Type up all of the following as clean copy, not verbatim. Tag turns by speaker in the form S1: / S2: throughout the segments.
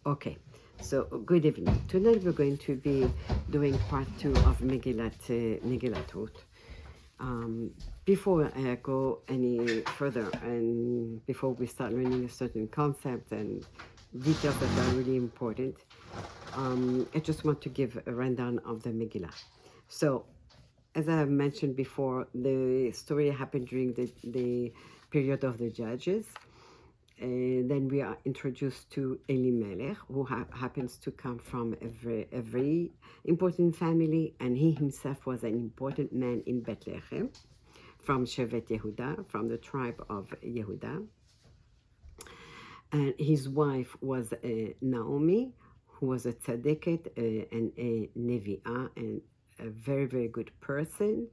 S1: Okay, so good evening. Tonight we're going to be doing part two of Megilat Ruth. Um, Before I go any further and before we start learning a certain concept and details that are really important, I just want to give a rundown of the Megillah. So, as I have mentioned before, the story happened during the period of the judges. Then we are introduced to Elimelech, who happens to come from a very important family, and he himself was an important man in Bethlehem, from Shevet Yehuda, from the tribe of Yehuda. And his wife was Naomi, who was a tzaddiket and a nevi'ah, and a very, very good person.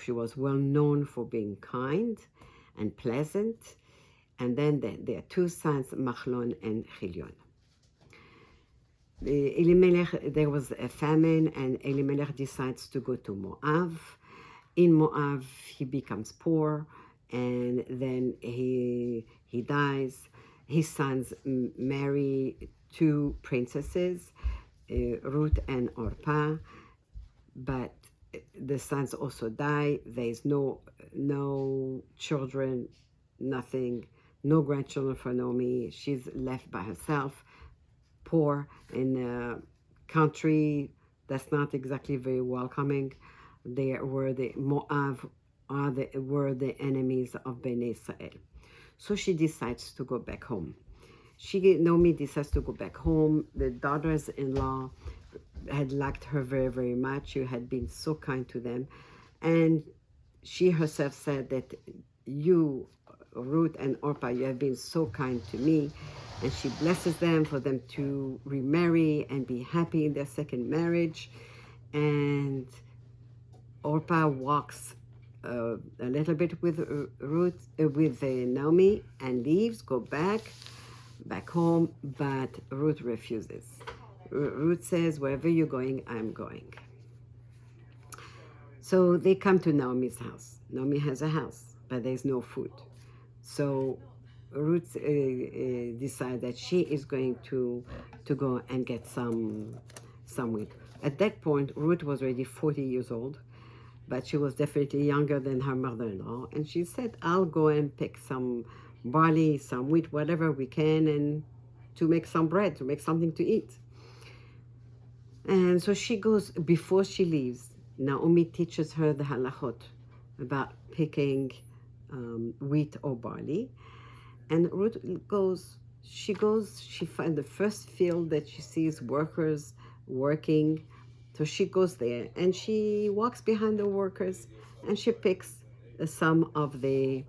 S1: She was well known for being kind and pleasant. And then there are two sons, Machlon and Chilion. Elimelech, there was a famine, and Elimelech decides to go to Moab. In Moab, he becomes poor, and then he dies. His sons marry two princesses, Ruth and Orpah, but the sons also die. There is no children, nothing, no grandchildren for Naomi. She's left by herself, poor in a country that's not exactly very welcoming. They were the Moab were the enemies of Bnei Israel. So she decides to go back home. Naomi decides to go back home. The daughters-in-law had liked her very, very much. She had been so kind to them. And she herself said that you, Ruth and Orpah, you have been so kind to me. And she blesses them for them to remarry and be happy in their second marriage. And Orpah walks a little bit with Naomi and leaves, go back home, but Ruth refuses. Ruth says, wherever you're going, I'm going. So they come to Naomi's house. Naomi has a house, but there's no food. So Ruth decides that she is going to go and get some wheat. At that point, Ruth was already 40 years old, but she was definitely younger than her mother-in-law. And she said, I'll go and pick some barley, some wheat, whatever we can, and to make some bread, to make something to eat. And so she goes. Before she leaves, Naomi teaches her the halachot about picking wheat or barley. And Ruth goes, she finds the first field that she sees workers working. So she goes there and she walks behind the workers and she picks some of the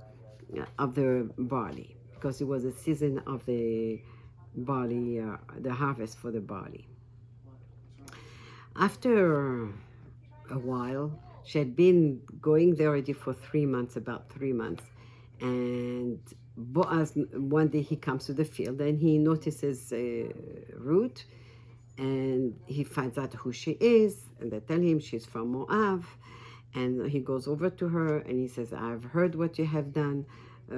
S1: barley, because it was the season of the barley, the harvest for the barley. After a while, she had been going there already for 3 months, about 3 months, and Boaz, one day he comes to the field and he notices Ruth, and he finds out who she is, and they tell him she's from Moab, and he goes over to her and he says, I've heard what you have done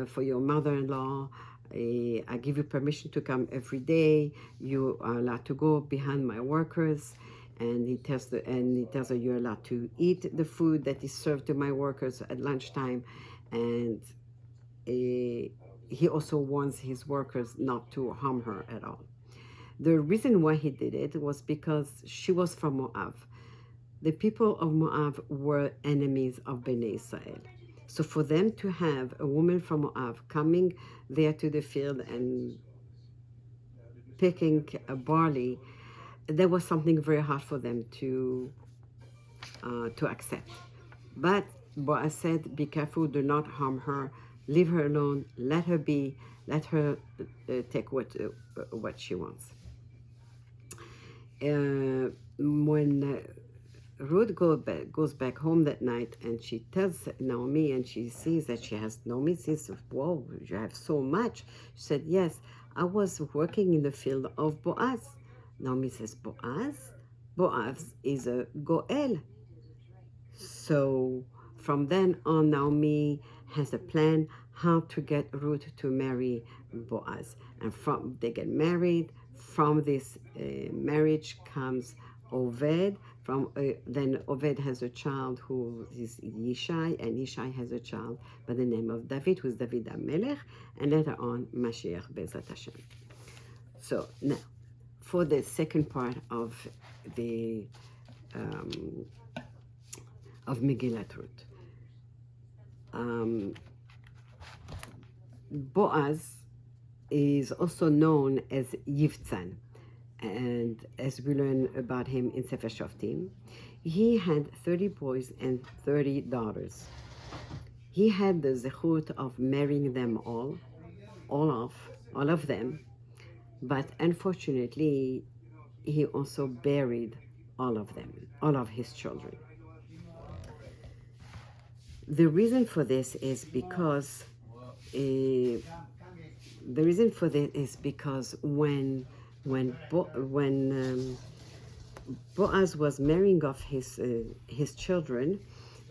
S1: for your mother-in-law. I give you permission to come every day. You are allowed to go behind my workers. And he tells her, you're allowed to eat the food that is served to my workers at lunchtime. And he also warns his workers not to harm her at all. The reason why he did it was because she was from Moab. The people of Moab were enemies of Bnei Israel. So for them to have a woman from Moab coming there to the field and picking a barley, there was something very hard for them to accept. But Boaz said, be careful, do not harm her, leave her alone, let her be, let her take what she wants. When Ruth goes back home that night, and she tells Naomi, and she sees that Naomi says, whoa, you have so much. She said, yes, I was working in the field of Boaz. Naomi says, Boaz? Boaz is a Goel. So from then on, Naomi has a plan how to get Ruth to marry Boaz. And they get married. From this marriage comes Oved. Then Oved has a child who is Yishai, and Yishai has a child by the name of David, who is David HaMelech, and later on Mashiach Bezat Hashem. So now, for the second part of the of Megilat Ruth, Boaz is also known as Yivtzan, and as we learn about him in Sefer Shoftim, he had 30 boys and 30 daughters. He had the zechut of marrying them all of them, but unfortunately, he also buried all of them, all of his children. The reason for this is because when Boaz was marrying off his children,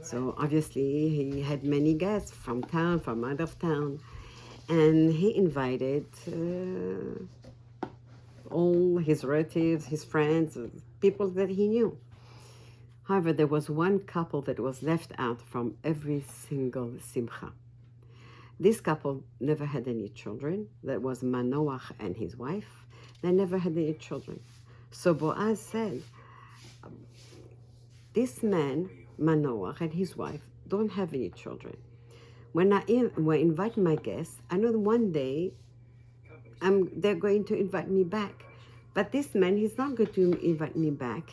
S1: so obviously he had many guests from town, from out of town, and he invited all his relatives, his friends, people that he knew. However, there was one couple that was left out from every single simcha. This couple never had any children. That was Manoach and his wife. They never had any children. So Boaz said, this man, Manoach, and his wife don't have any children. When I invite my guests, I know that one day they're going to invite me back. But this man, he's not going to invite me back.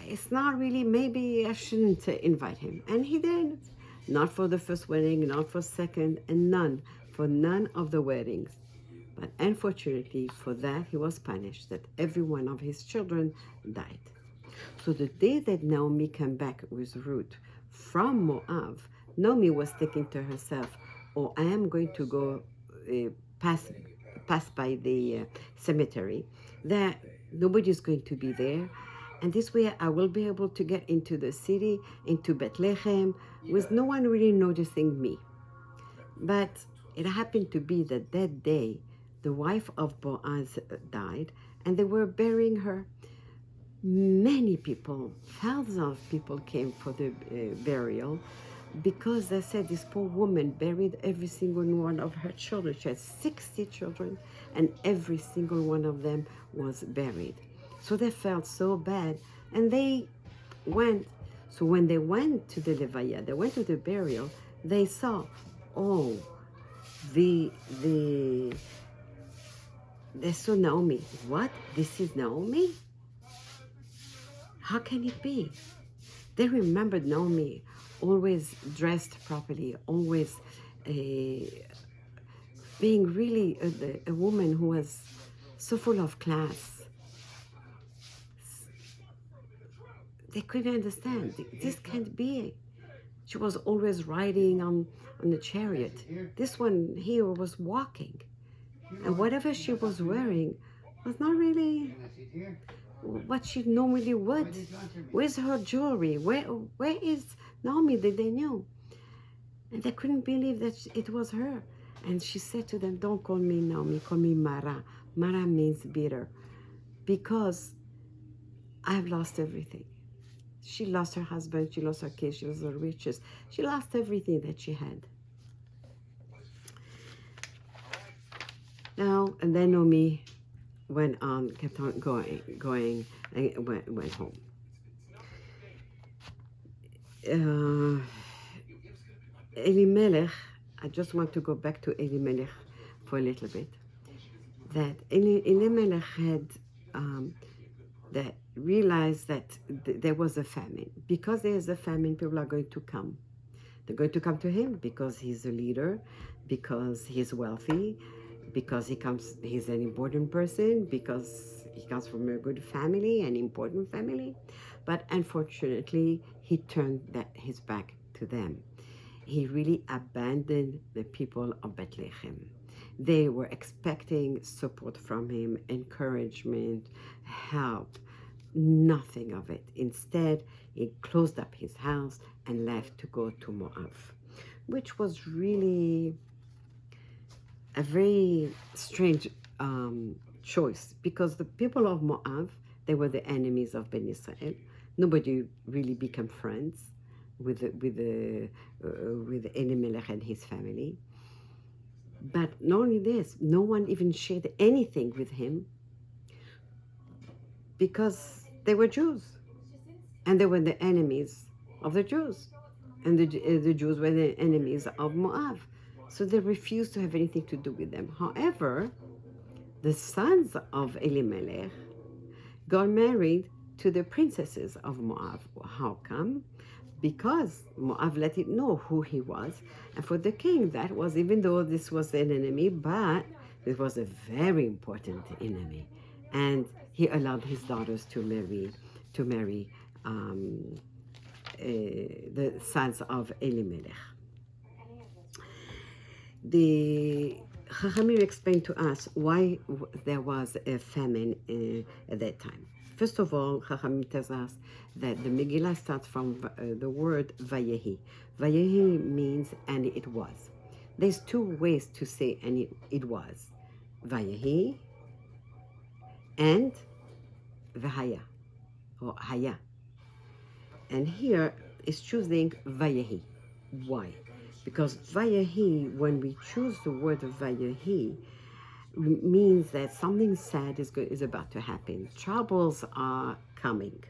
S1: It's not really, maybe I shouldn't invite him. And he did. Not for the first wedding, not for second, and for none of the weddings. But unfortunately for that, he was punished, that every one of his children died. So the day that Naomi came back with Ruth from Moab, Naomi was thinking to herself, oh, I am going to go pass by the cemetery. There, nobody's going to be there. And this way I will be able to get into the city, into Bethlehem, with no one really noticing me. But it happened to be that day, the wife of Boaz died, and they were burying her. Many people, thousands of people came for the burial, because they said this poor woman buried every single one of her children. She had 60 children, and every single one of them was buried. So they felt so bad, and they went. So when they went to the levaya, they went to the burial, they saw, oh, they saw Naomi. What? This is Naomi? How can it be? They remembered Naomi, always dressed properly, always being really a woman who was so full of class. They couldn't understand. This can't be. She was always riding on the chariot. This one here was walking. And whatever she was wearing was not really what she normally would. Where's her jewelry? Where is Naomi that they knew? And they couldn't believe that it was her. And she said to them, don't call me Naomi, call me Mara. Mara means bitter. Because I've lost everything. She lost her husband, she lost her kids, she lost her riches. She lost everything that she had. Now, and then Naomi went on, kept on going, and went home. Elimelech, I just want to go back to Elimelech for a little bit. That Elimelech had that realized that there was a famine. Because there is a famine, people are going to come. They're going to come to him because he's a leader, because he's wealthy, because he's an important person, because he comes from a good family, an important family. But unfortunately, he turned his back to them. He really abandoned the people of Bethlehem. They were expecting support from him, encouragement, help. Nothing of it. Instead, he closed up his house and left to go to Moab, which was really a very strange choice, because the people of Moab, they were the enemies of Ben Israel. Nobody really became friends with Elimelech and his family. But not only this, no one even shared anything with him because they were Jews, and they were the enemies of the Jews, and the Jews were the enemies of Moab. So they refused to have anything to do with them. However, the sons of Elimelech got married to the princesses of Moab. How come? Because Moab let it know who he was. And for the king, that was, even though this was an enemy, but it was a very important enemy. And he allowed his daughters to marry the sons of Elimelech. The Chachamim explained to us why there was a famine at that time. First of all, Chachamim tells us that the Megillah starts from the word Vayehi. Vayehi means and it was. There's two ways to say and it was. Vayehi and Vahaya or Haya. And here is choosing Vayehi. Why? Because Vayehi, when we choose the word Vayehi, means that something sad is about to happen. Troubles are coming.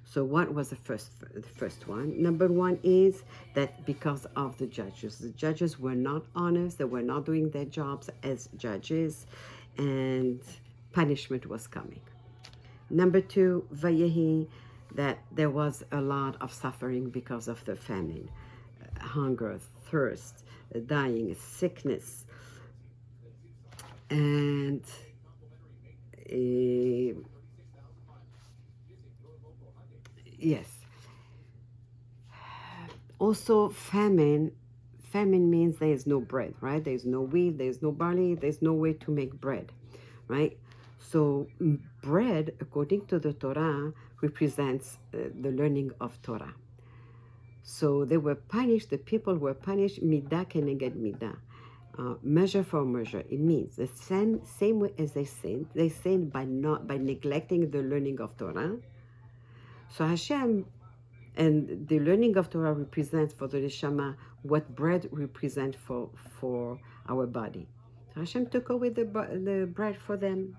S1: So what was the first one? Number one is that because of the judges were not honest, they were not doing their jobs as judges, and punishment was coming. Number two, Vayehi, that there was a lot of suffering because of the famine, hunger, thirst, dying, sickness, and yes. Also, famine means there is no bread, right? There's no wheat, there's no barley, there's no way to make bread, right? So bread, according to the Torah, represents the learning of Torah. So they were punished, the people were punished, midah keneged midah, measure for measure. It means the same way as they sinned by neglecting the learning of Torah. So Hashem, and the learning of Torah represents for the neshama what bread represents for our body. So Hashem took away the bread for them.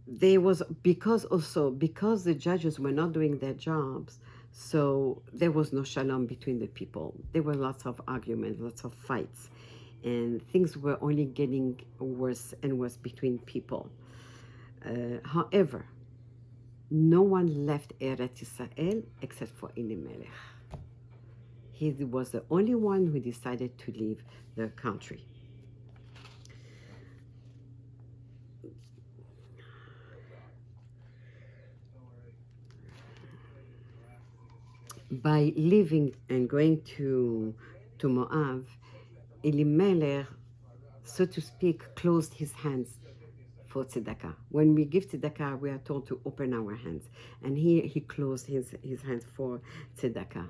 S1: There was because the judges were not doing their jobs, so there was no shalom between the people. There were lots of arguments, lots of fights, and things were only getting worse and worse between people. However, no one left Eretz Israel except for Elimelech. He was the only one who decided to leave the country. By leaving and going to Moab, Elimelech, so to speak, closed his hands for tzedakah. When we give tzedakah, we are told to open our hands. And here he closed his hands for tzedakah.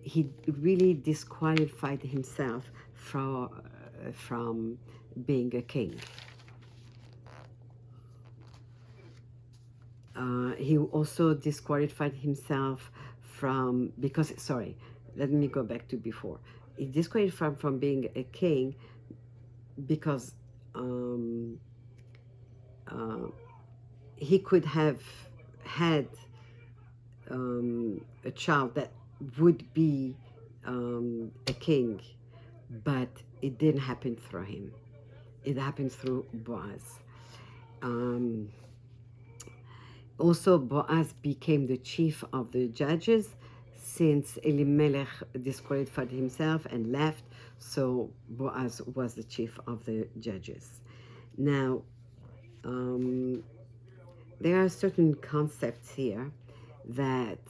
S1: He really disqualified himself from being a king. He also disqualified himself let me go back to before. He disqualified from being a king because he could have had a child that would be a king, but it didn't happen through him. It happened through Boaz. Also, Boaz became the chief of the judges since Elimelech disqualified himself and left, so Boaz was the chief of the judges. Now, there are certain concepts here that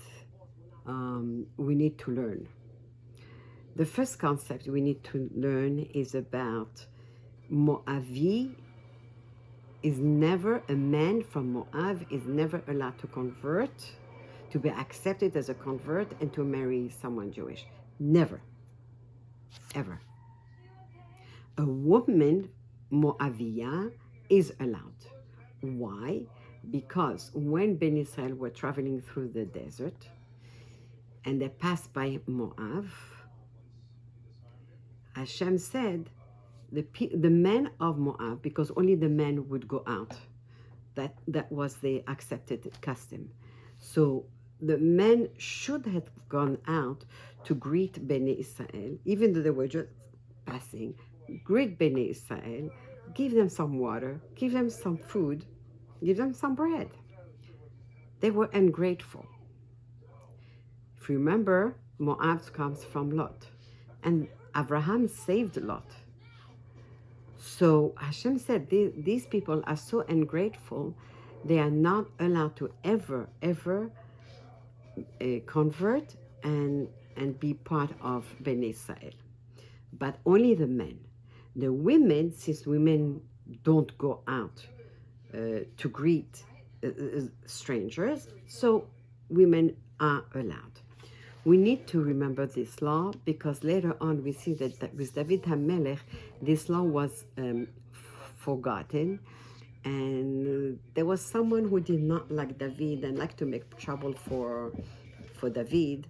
S1: we need to learn. The first concept we need to learn is about Moavi. Is never, a man from Moab is never allowed to convert, to be accepted as a convert, and to marry someone Jewish. Never. ever. A woman, Moaviyah, is allowed. Why? Because when Ben Israel were traveling through the desert and they passed by Moab, Hashem said, the men of Moab, because only the men would go out. That was the accepted custom. So the men should have gone out to greet Bnei Israel, even though they were just passing. Greet Bnei Israel, give them some water, give them some food, give them some bread. They were ungrateful. If you remember, Moab comes from Lot, and Abraham saved Lot. So Hashem said, these people are so ungrateful, they are not allowed to ever convert and be part of Bnei Israel. But only the men. The women, since women don't go out to greet strangers, so women are allowed. We need to remember this law because later on we see that with David HaMelech, this law was forgotten, and there was someone who did not like David and liked to make trouble for David,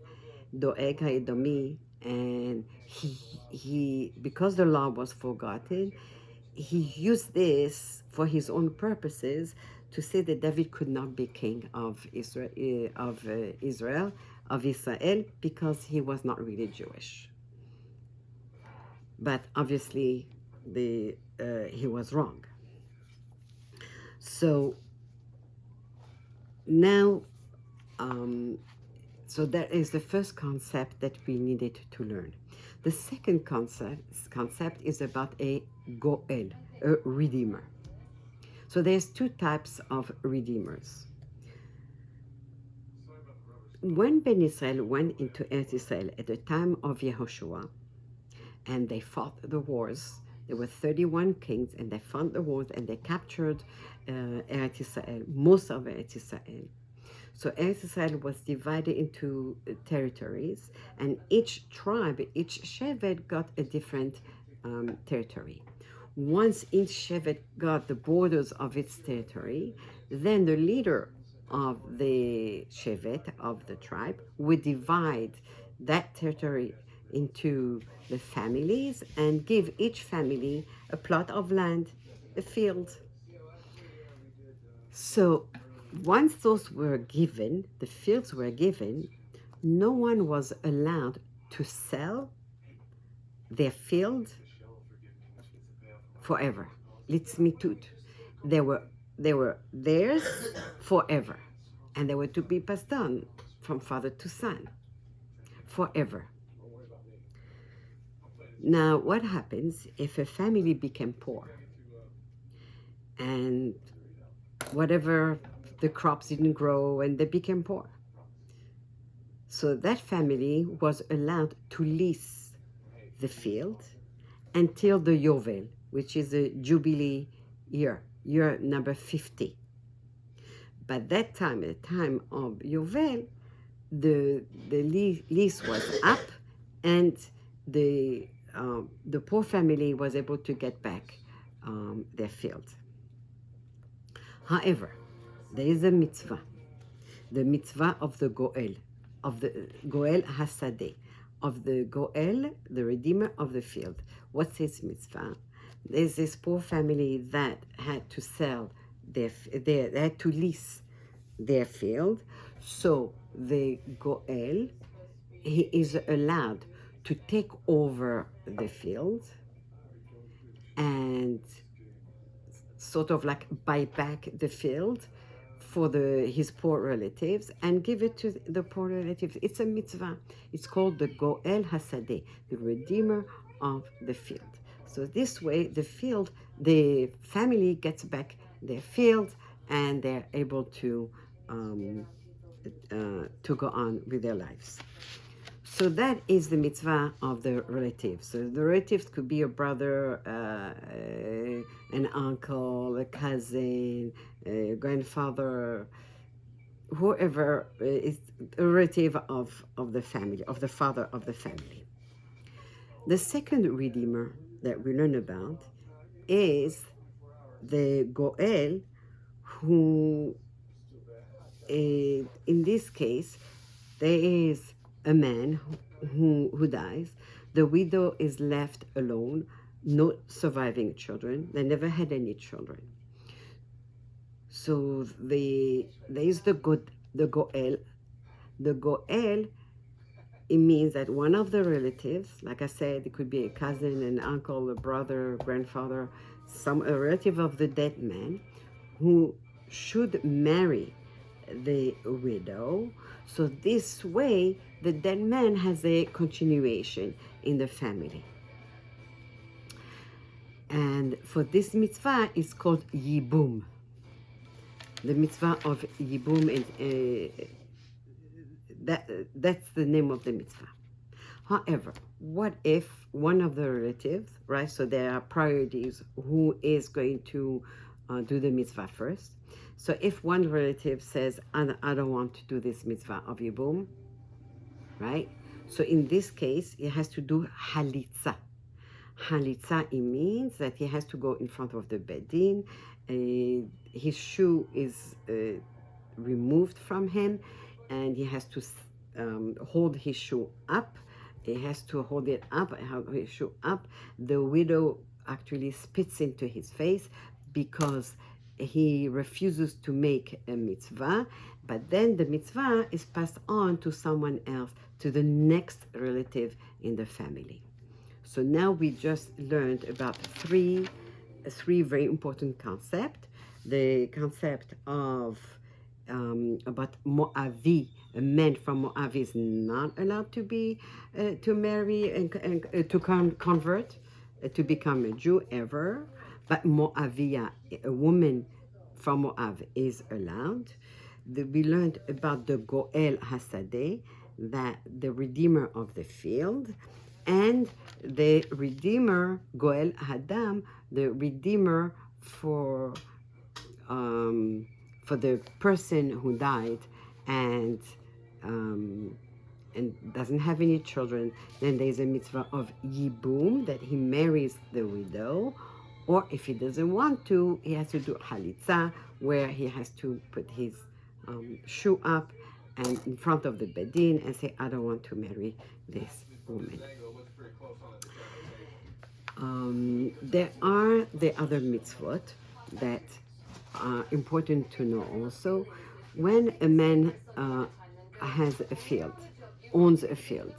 S1: Doeg HaEdomi, and he because the law was forgotten, he used this for his own purposes to say that David could not be king of Israel, because he was not really Jewish. But obviously, he was wrong. So now, so that is the first concept that we needed to learn. The second concept is about a goel, a redeemer. So there's two types of redeemers. When Ben Israel went into Eretz Israel at the time of Yehoshua, and they fought the wars, there were 31 kings, and they fought the wars, and they captured Eretz Israel, most of Eretz Israel. So Eretz Israel was divided into territories, and each tribe, each shevet got a different territory. Once each shevet got the borders of its territory, then the leader of the shevet, of the tribe, would divide that territory into the families and give each family a plot of land, a field. So once those were given, the fields were given, no one was allowed to sell their field forever. Litzmitut. They were theirs forever, and they were to be passed on from father to son forever. Now, what happens if a family became poor and whatever, the crops didn't grow and they became poor? So that family was allowed to lease the field until the Yovel, which is the Jubilee year number 50. But that time, at the time of Yovel, the lease was up, and the poor family was able to get back their field. However, there is a mitzvah, the mitzvah of the Goel, of the Goel Hasadeh, of the Goel, the redeemer of the field. What's his mitzvah? There's this poor family that had to sell they had to lease their field. So the Goel, he is allowed to take over the field and sort of like buy back the field for his poor relatives and give it to the poor relatives. It's a mitzvah. It's called the Goel Hasadeh, the redeemer of the field. So this way, the family gets back their field, and they're able to go on with their lives. So that is the mitzvah of the relatives. So the relatives could be a brother, an uncle, a cousin, a grandfather, whoever is a relative of the family, of the father of the family. The second redeemer that we learn about is the Goel, who, in this case, there is a man who dies. The widow is left alone, no surviving children. They never had any children. So there is the Goel. The Goel, it means that one of the relatives, like I said, it could be a cousin, an uncle, a brother, grandfather, a relative of the dead man, who should marry the widow. So this way, the dead man has a continuation in the family. And for this mitzvah, it's called Yibum. The mitzvah of Yibum is that's the name of the mitzvah. However, what if one of the relatives, right? So there are priorities. Who is going to do the mitzvah first? So if one relative says, I don't want to do this mitzvah of Yibum, right? So in this case, he has to do halitza. Halitza, it means that he has to go in front of the bedin. His shoe is removed from him, and he has to hold his shoe up. He has to hold it up, hold his shoe up. The widow actually spits into his face because he refuses to make a mitzvah, but then the mitzvah is passed on to someone else, to the next relative in the family. So now we just learned about three very important concepts. The concept of about Moavi, a man from Moav is not allowed to be to marry and to convert to become a Jew ever, but Moavia, a woman from Moav, is allowed. We learned about the Goel Hasadeh, that the redeemer of the field, and the redeemer Goel Hadam, the redeemer for the person who died and doesn't have any children. Then there's a mitzvah of Yibum, that he marries the widow, or if he doesn't want to, he has to do halitza, where he has to put his shoe up and in front of the bedin and say, I don't want to marry this woman. There are the other mitzvot that are important to know also. When a man has a field, owns a field,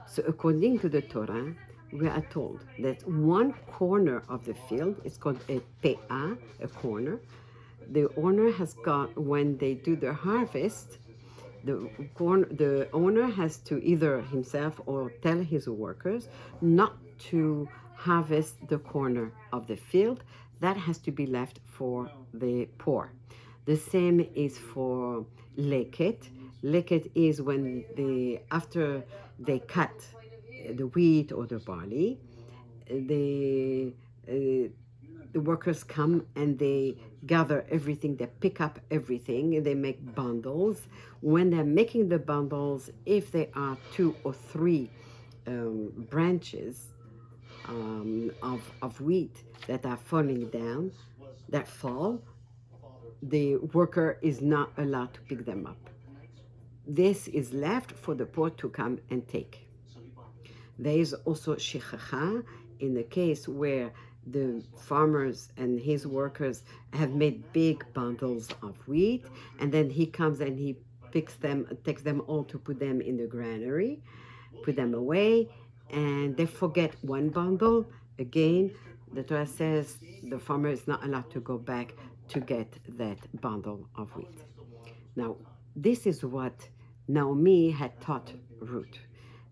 S1: so according to the Torah, we are told that one corner of the field is called a pe'ah, a corner. The owner has got, when they do the harvest, the owner has to either himself or tell his workers not to harvest the corner of the field. That has to be left for the poor. The same is for leket. Leket is when after they cut the wheat or the barley, the workers come and they gather everything, they pick up everything, and they make bundles. When they're making the bundles, if there are 2 or 3 branches of wheat that are falling down, that fall, the worker is not allowed to pick them up. This is left for the poor to come and take. There is also shechacha, in the case where the farmers and his workers have made big bundles of wheat, and then he comes and he picks them, takes them all to put them in the granary, put them away, and they forget one bundle. Again, the Torah says the farmer is not allowed to go back to get that bundle of wheat. Now, this is what Naomi had taught Ruth.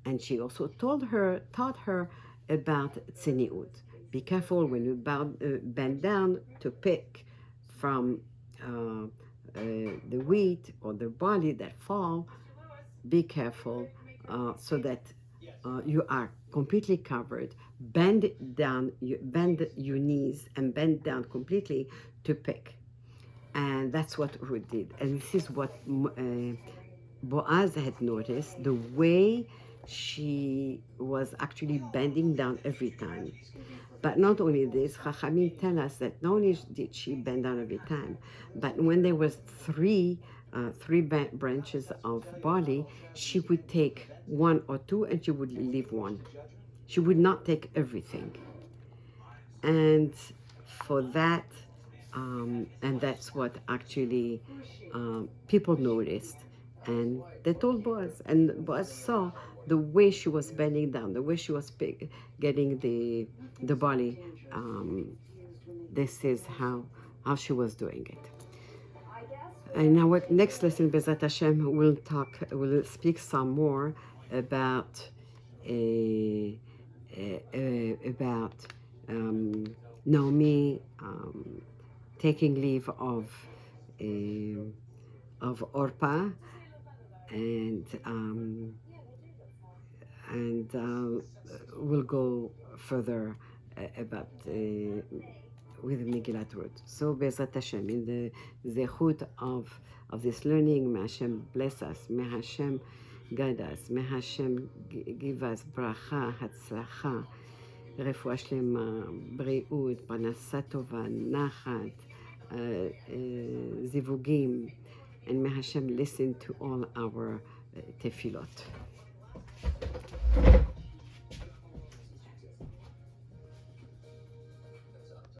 S1: And she also taught her about tzeniut. Be careful when you bend down to pick from the wheat or the barley that fall. Be careful so that you are completely covered. Bend your knees and bend down completely to pick. And that's what Ruth did. And this is what Boaz had noticed, the way she was actually bending down every time. But not only this, Chachamim tell us that not only did she bend down every time, but when there was three branches of barley, she would take one or two and she would leave one. She would not take everything. And for that, and that's what actually people noticed. And they told Boaz, and Boaz saw the way she was bending down, the way she was getting the barley. This is how she was doing it. In our next lesson, Bezat Hashem, we'll speak some more about about Naomi taking leave of Orpah, and we'll go further about with Megilat Ruth. So Bezat Hashem, in the zechut of this learning, may Hashem bless us, may Hashem guide us, may Hashem give us bracha, hatzlacha, רפואה שלמה, בריאות, פרנסה טובה, נחת, זיווגים, and may Hashem listen to all our tefillot.